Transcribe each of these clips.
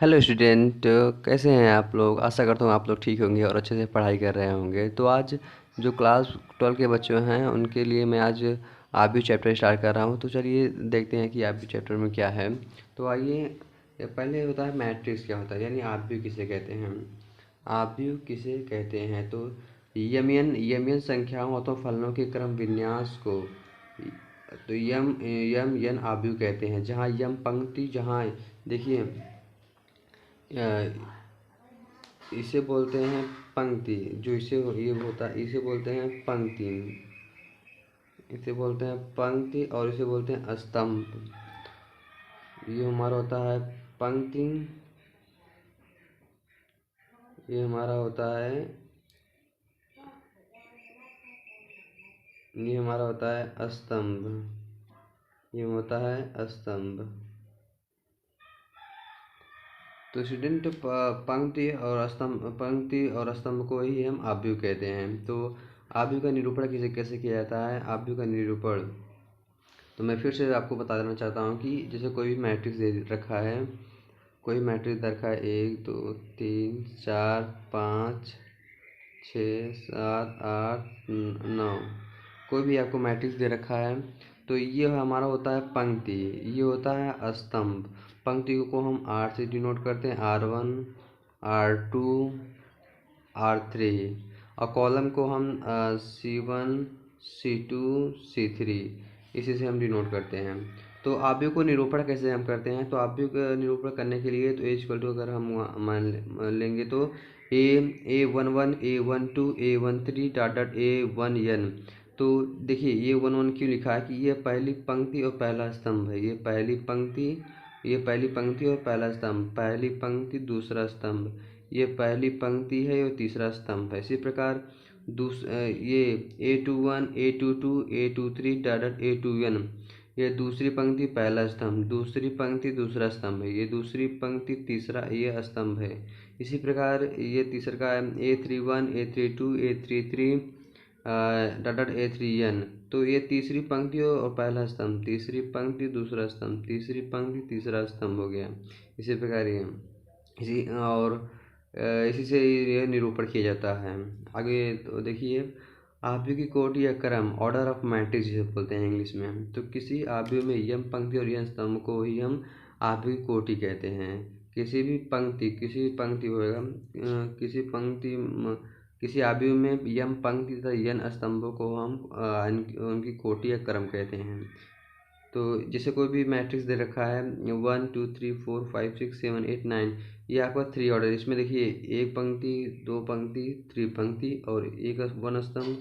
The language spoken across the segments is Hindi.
हेलो स्टूडेंट, कैसे हैं आप लोग। आशा करता हूँ आप लोग ठीक होंगे और अच्छे से पढ़ाई कर रहे होंगे। तो आज जो क्लास 12 के बच्चे हैं उनके लिए मैं आज आबी चैप्टर स्टार्ट कर रहा हूँ। तो चलिए देखते हैं कि आबी चैप्टर में क्या है। तो आइए, पहले होता है मैट्रिक्स क्या होता है, यानी आबी किसे कहते हैं। आबी किसे कहते हैं तो यमियन संख्याओं अथवा फलनों के क्रम विन्यास को तो यम यन आबी कहते हैं। जहाँ यम पंक्ति, जहाँ देखिए इसे बोलते हैं पंक्ति, जो ये होता है इसे बोलते हैं पंक्ति, इसे बोलते हैं पंक्ति और इसे बोलते हैं स्तंभ। ये हमारा होता है पंक्ति, ये हमारा होता है, ये हमारा होता है स्तंभ, ये होता है स्तंभ। तो स्टूडेंट, पंक्ति और स्तंभ को ही हम आव्यूह कहते हैं। तो आव्यूह का निरूपण किसे कैसे किया जाता है। आव्यूह का निरूपण तो मैं फिर से आपको बता देना चाहता हूँ कि जैसे कोई भी मैट्रिक्स दे रखा है, कोई मैट्रिक्स दे रखा है 1 2 3 4 5 6 7 8 9, कोई भी आपको मैट्रिक्स दे रखा है तो ये हमारा होता है पंक्ति, ये होता है स्तंभ। पंक्ति को हम R से डिनोट करते हैं, R1 R2 R3, और कॉलम को हम C1 C2 C3 इसी से हम डिनोट करते हैं। तो आव्यूह को निरूपण कैसे हम करते हैं। तो आव्यूह का निरूपण करने के लिए तो A = अगर हम मान लेंगे तो A11 A12 A13 dot dot A1n। तो देखिए ये 1 1 क्यों लिखा है कि ये पहली पंक्ति और पहला स्तंभ है। ये पहली पंक्ति, ये पहली पंक्ति और पहला स्तंभ, पहली पंक्ति दूसरा स्तंभ, ये पहली पंक्ति है और तीसरा स्तंभ है। इसी प्रकार ये A21 A22 A23 dot dot A2n, ये दूसरी पंक्ति पहला स्तंभ, दूसरी पंक्ति दूसरा स्तंभ है, ये दूसरी पंक्ति तीसरा ये स्तंभ है। इसी प्रकार ये तीसरा का A31 A32 A33 dot dot A3n, तो ये तीसरी पंक्ति और पहला स्तंभ, तीसरी पंक्ति दूसरा स्तंभ, तीसरी पंक्ति तीसरा स्तंभ हो गया। इसी प्रकार ये इसी से ये निरूपण किया जाता है। आगे तो देखिए, आव्यूह की कोटि या क्रम, ऑर्डर ऑफ मैट्रिक्स जिसे बोलते हैं इंग्लिश में। तो किसी आव्यूह में यम पंक्ति और यम स्तंभ को ही हम आव्यूह की कोटि कहते हैं। किसी भी पंक्ति होएगा, किसी आव्यूह में यम पंक्ति तथा यन स्तंभों को हम उनकी कोटि या क्रम कहते हैं। तो जैसे कोई भी मैट्रिक्स दे रखा है 1 2 3 4 5 6 7 8 9, ये आपका 3 ऑर्डर। इसमें देखिए एक पंक्ति, दो पंक्ति, 3 पंक्ति और एक 1 स्तंभ,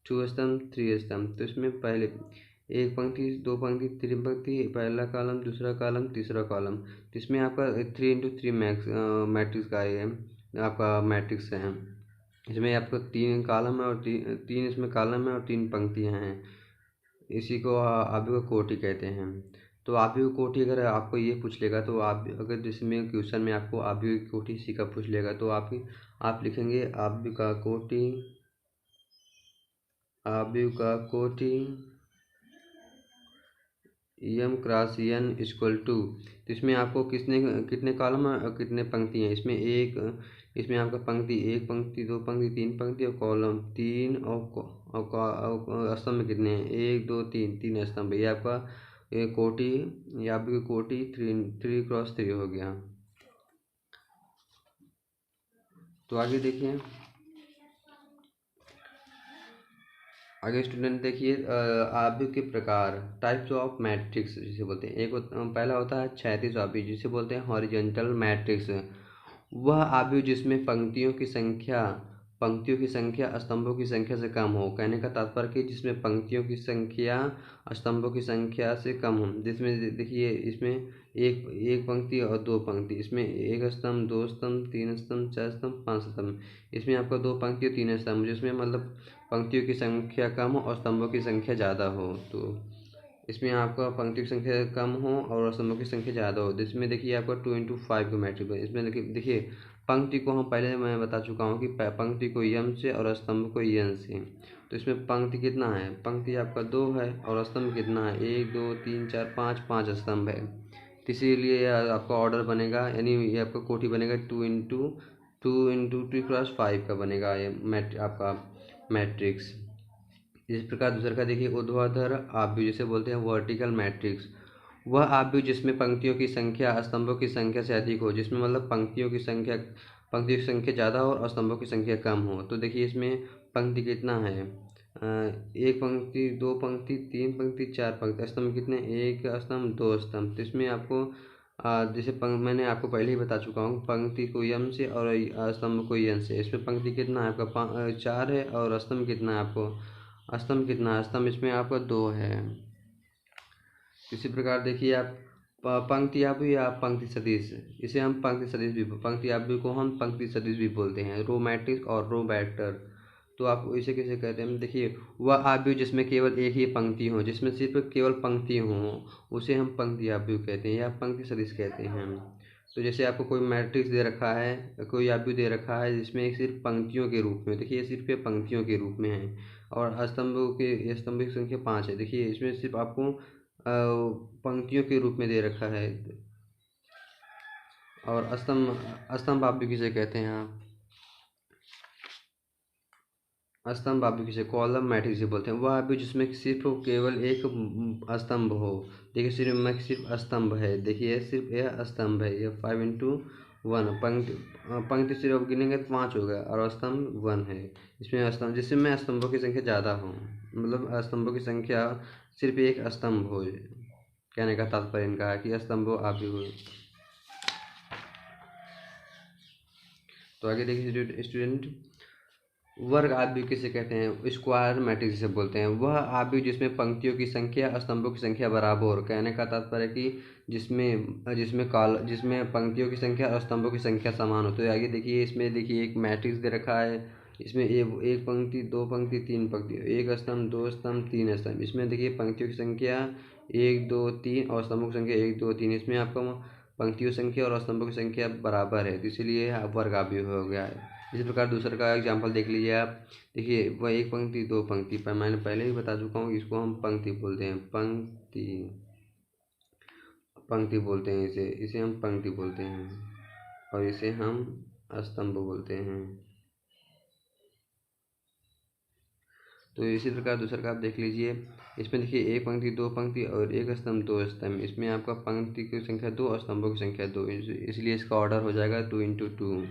2 स्तंभ, 3 स्तंभ। तो इसमें पहले एक पंक्ति, दो पंक्ति, 3 पंक्ति, पहला कॉलम, दूसरा कॉलम, तीसरा कॉलम। तो इसमें आपका 3 × 3 मैट्रिक्स का ये आपका मैट्रिक्स है। इसमें आपको 3 कॉलम है और 3 इसमें कॉलम है और 3 पंक्तियाँ हैं। इसी को आव्यूह कोटि कहते हैं। तो आव्यूह कोटि अगर आपको ये पूछ लेगा, तो आप अगर जिसमें क्वेश्चन में आपको आव्यूह कोटि इसी का पूछ लेगा, तो आप लिखेंगे आव्यूह का कोटि, आव्यूह का कोटि यम क्रॉस n = तो इसमें आपको कितने कॉलम और कितने पंक्ति हैं। इसमें आपका पंक्ति, एक पंक्ति, दो पंक्ति, 3 पंक्ति और कॉलम 3 और स्तंभ कितने हैं, 1 2 3 स्तंभ। ये आपका कोटि, ये आपकी कोटि 3 × 3 हो गया। तो आगे देखिए, आगे स्टूडेंट देखिए, आव्यूह के प्रकार, टाइप्स ऑफ मैट्रिक्स जिसे बोलते हैं। पहला होता है क्षैतिज आव्यूह जिसे बोलते हैं हॉरिजॉन्टल मैट्रिक्स। वह आव्यूह जिसमें पंक्तियों की संख्या स्तंभों की संख्या से कम हो। कहने का तात्पर्य कि जिसमें पंक्तियों की संख्या स्तंभों की संख्या से कम हो। जिसमें देखिए इसमें एक पंक्ति और दो पंक्ति, इसमें एक स्तंभ, दो स्तंभ, 3 स्तंभ, 4 स्तंभ, 5 स्तंभ। इसमें आपका 2 पंक्ति और 3 स्तंभ, जिसमें मतलब पंक्तियों की संख्या कम हो और स्तंभों की संख्या ज़्यादा हो। तो इसमें आपका पंक्तियों की संख्या कम हो और स्तंभों की संख्या ज़्यादा हो। जिसमें देखिए आपका 2 × 5 का मैट्रिक्स है। इसमें देखिए पंक्ति को हम पहले मैं बता चुका हूँ कि पंक्ति को यम से और स्तंभ को यन से। तो इसमें पंक्ति कितना है, पंक्ति आपका 2 है और स्तंभ कितना है, 1 2 3 4 5 स्तंभ है। तो इसीलिए आपका ऑर्डर बनेगा, यानी ये आपका कोटि बनेगा 2 × 2 × 2 × 5 का बनेगा ये आपका मैट्रिक्स। इस प्रकार दूसरा का देखिए ऊर्ध्वाधर आव्यूह जिसे बोलते हैं वर्टिकल मैट्रिक्स। वह आव्यूह जिसमें पंक्तियों की संख्या स्तंभों की संख्या से अधिक हो, जिसमें मतलब पंक्तियों की संख्या ज़्यादा हो और स्तंभों की संख्या कम हो। तो देखिए इसमें पंक्ति कितना है, एक पंक्ति, दो पंक्ति, तीन पंक्ति, चार पंक्ति, स्तंभ कितने, एक स्तंभ, दो स्तंभ। तो इसमें आपको जैसे मैंने आपको पहले ही बता चुका हूँ, पंक्ति को यम से और स्तंभ को यन से। इसमें पंक्ति कितना है आपका 4 है और स्तंभ कितना है आपको, स्तंभ कितना है, स्तंभ इसमें आपका 2 है। इसी प्रकार देखिए आप पंक्ति आव्यूह या पंक्ति सदिश, इसे हम पंक्ति सदिश भी, पंक्ति आव्यूह को हम पंक्ति सदिश भी बोलते हैं, रो मैट्रिक्स और रो वेक्टर। तो आप इसे कैसे कहते हैं, देखिए वह आव्यूह जिसमें केवल एक ही पंक्ति हो, जिसमें सिर्फ केवल पंक्ति हो, उसे हम पंक्ति आव्यूह कहते हैं या पंक्ति सदिश कहते हैं। तो जैसे आपको कोई मैट्रिक्स दे रखा है, कोई आव्यूह दे रखा है जिसमें सिर्फ पंक्तियों के रूप में, देखिए सिर्फ ये पंक्तियों के रूप में है, और स्तंभों की संख्या 5 है। देखिए इसमें सिर्फ आपको पंक्तियों के रूप में दे रखा है। और स्तंभ आव्यूह किसे कहते हैं आप, स्तंभ आव्यूह किसे कॉलम मैट्रिक्स बोलते हैं। वह आव्यूह जिसमें सिर्फ केवल एक स्तंभ हो, देखिए सिर्फ स्तंभ है, देखिए सिर्फ यह स्तंभ है, यह 5×1 पंक्ति सिर्फ गिनेंगे तो 5 हो गया और स्तंभ 1 है। इसमें स्तंभ जिसमें स्तंभों की संख्या ज़्यादा हो, मतलब स्तंभों की संख्या सिर्फ एक स्तंभ हो, कहने का तात्पर्य इनका है कि स्तंभ आव्यूह। तो आगे देखिए स्टूडेंट, वर्ग आव्यूह किसे कहते हैं, स्क्वायर मैट्रिक्स जिसे बोलते हैं। वह आव्यूह जिसमें पंक्तियों की संख्या स्तंभों की संख्या बराबर हो, कहने का तात्पर्य कि जिसमें पंक्तियों की संख्या और स्तंभों की संख्या समान हो। तो आगे देखिए इसमें देखिए एक मैट्रिक्स दे रखा है, इसमें एक पंक्ति, दो पंक्ति, तीन पंक्ति, एक स्तंभ, दो स्तंभ, तीन स्तंभ। इसमें देखिए पंक्तियों की संख्या 1 2 3 और स्तंभों की संख्या 1 2 3। इसमें आपका पंक्तियों की संख्या और स्तंभों की संख्या बराबर है, तो इसीलिए वर्ग आव्यूह हो गया है। इसी प्रकार दूसरे का एग्जाम्पल देख लीजिए आप, देखिए वह एक पंक्ति, दो पंक्ति, पर मैंने पहले ही बता चुका हूँ, इसको हम पंक्ति बोलते हैं, पंक्ति बोलते हैं, इसे हम पंक्ति बोलते हैं, और इसे हम स्तंभ बोलते हैं। तो इसी प्रकार दूसरा का आप देख लीजिए, इसमें देखिए एक पंक्ति, दो पंक्ति और एक स्तंभ, दो स्तंभ। इसमें आपका पंक्ति की संख्या 2 और स्तंभों की संख्या 2, इसलिए इसका ऑर्डर हो जाएगा 2×2।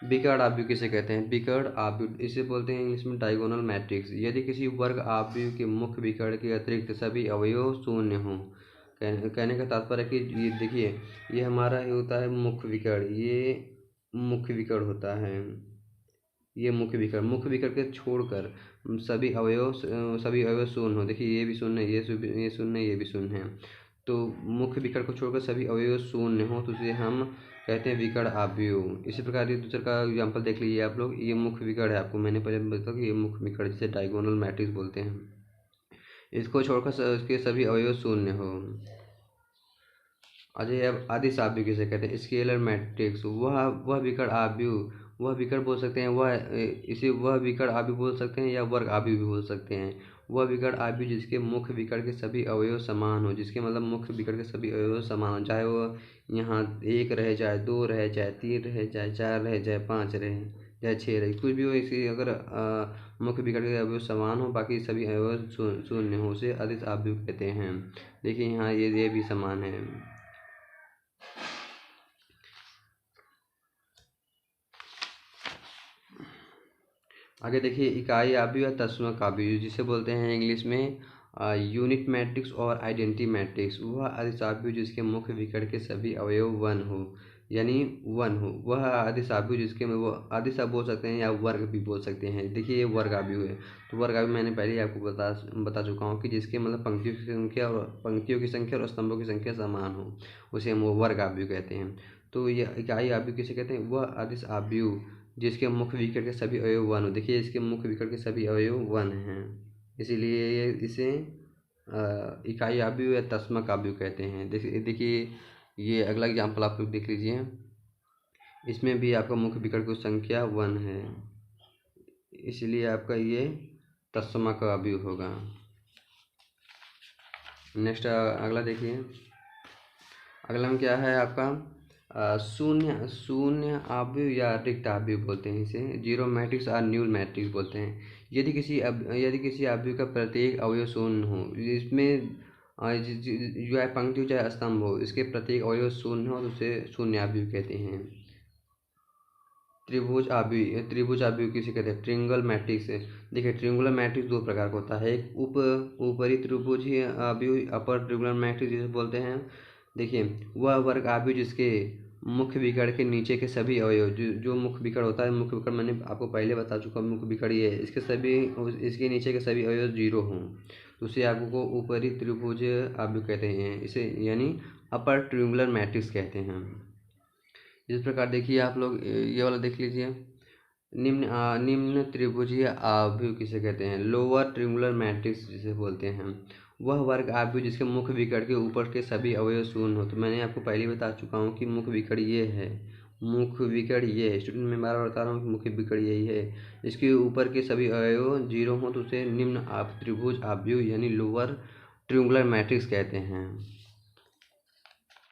विकर्ण आव्यूह किसे कहते हैं, विकर्ण आव्यूह इसे बोलते हैं इंग्लिश में डायगोनल मैट्रिक्स। यदि किसी वर्ग आव्यूह के मुख्य विकर्ण के अतिरिक्त सभी अवयव शून्य हों, कहने का तात्पर्य कि ये देखिए ये हमारा ये होता है मुख्य विकर्ण, ये मुख्य विकर्ण होता है, ये मुख्य विकर्ण के छोड़कर सभी अवयव शून्य हो। देखिए ये भी शून्य है, ये शून्य, ये भी शून्य है। तो मुख्य विकर्ण को छोड़कर सभी अवयव शून्य हो, तो इसे हम कहते हैं विकर्ण आव्यूह। इसी प्रकार ये दूसरे का एग्जाम्पल देख लीजिए आप लोग, ये मुख्य विकर्ण है, आपको मैंने पहले बताया कि ये मुख्य विकर्ण जिसे डायगोनल मैट्रिक्स बोलते हैं, इसको छोड़कर इसके सभी अवयव शून्य हो। अजय अब आदिश आव्यूह किसे कहते हैं, स्केलर मैट्रिक्स। वह विकर्ण आव्यूह, वह विकर्ण बोल सकते हैं, वह विकर्ण आव्यूह बोल सकते हैं या वर्ग आव्यूह भी बोल सकते हैं। वह विकर्ण आव्यूह जिसके मुख्य विकर्ण के सभी अवयव समान हो, जिसके मतलब मुख्य विकर्ण के सभी अवयव समान हो, चाहे वो यहाँ 1 रहे, चाहे 2 रहे, चाहे 3 रहे, चाहे 4 रहे, चाहे 5 रहे, चाहे 6 रहे, कुछ भी हो, इसी अगर मुख्य विकर्ण के अवयव समान हो, बाकी सभी अवयव शून्य हो, उसे आदिश आव्यूह कहते हैं। देखिए यहाँ ये भी समान है। आगे देखिए इकाई आव्यूह या तत्समक आव्यूह जिसे बोलते हैं इंग्लिश में यूनिट मैट्रिक्स और आइडेंटिटी मैट्रिक्स। वह आदिश आव्यूह जिसके मुख्य विकर्ण के सभी अवयव 1 हो, यानी 1 हो, वह आदिश आव्यूह जिसके वो आदिश आप बोल सकते हैं या वर्ग भी बोल सकते हैं। देखिए ये वर्ग आव्यूह है, तो वर्ग आव्यूह मैंने पहले ही आपको बता चुका हूँ कि जिसके मतलब पंक्तियों की संख्या और स्तंभों की संख्या समान हो, उसे हम वर्ग आव्यूह कहते हैं। तो यह इकाई आव्यूह किसे कहते हैं, वह आदिश आव्यूह जिसके मुख्य विकर्ण के सभी अवयव 1 हो। देखिए इसके मुख्य विकर्ण के सभी अवयव 1 हैं, इसीलिए इसे इकाई आव्यूह या तत्समक आव्यूह कहते हैं। देखिए ये अगला एग्जाम्पल आप लोग देख लीजिए, इसमें भी आपका मुख्य विकर्ण की संख्या 1 है, इसलिए आपका ये तत्समक आव्यूह होगा। नेक्स्ट अगला देखिए, अगला में क्या है आपका शून्य शून्य आव्यूह या रिक्त आव्यूह बोलते हैं इसे। जीरो मैट्रिक्स और न्यूल मैट्रिक्स बोलते हैं। यदि किसी आव्यूह का प्रत्येक अवयव शून्य हो, इसमें जो है पंक्ति हो चाहे स्तंभ हो, इसके प्रत्येक अवयव शून्य हो तो उसे शून्य आव्यूह कहते हैं। त्रिभुज आव्यूह किसे कहते हैं? Triangle matrix. देखिए ट्रिंगुलर मैट्रिक्स दो प्रकार का होता है, एक ऊपरी त्रिभुज आव्यूह अपर ट्रिंगुलर मैट्रिक्स जिसे बोलते हैं। देखिए वह वर्ग आव्यूह जिसके मुख्य विकर्ण के नीचे के सभी अवयव, जो मुख्य विकर्ण होता है, मुख्य विकर्ण मैंने आपको पहले बता चुका हूँ, मुख्य विकर्ण ये है, इसके नीचे के सभी अवयव जीरो हों तो उसे आपको ऊपरी त्रिभुज आव्यूह कहते हैं, इसे यानी अपर ट्रिंगुलर मैट्रिक्स कहते हैं। इस प्रकार देखिए आप लोग ये वाला देख लीजिए, निम्न त्रिभुजीय आव्यूह किसे कहते हैं? लोअर ट्रिंगुलर मैट्रिक्स जिसे बोलते हैं। वह वर्ग आव्यूह जिसके मुख्य विकर्ण के ऊपर के सभी अवयव शून्य हो। तो मैंने आपको पहले बता चुका हूँ कि मुख्य विकर्ण ये है, मुख्य विकर्ण ये है। स्टूडेंट मैं बार बार बता रहा हूँ कि मुख्य विकर्ण यही है, इसके ऊपर के सभी अवयव जीरो हो तो उसे निम्न त्रिभुज आव्यूह यानी लोअर ट्रिंगुलर मैट्रिक्स कहते हैं।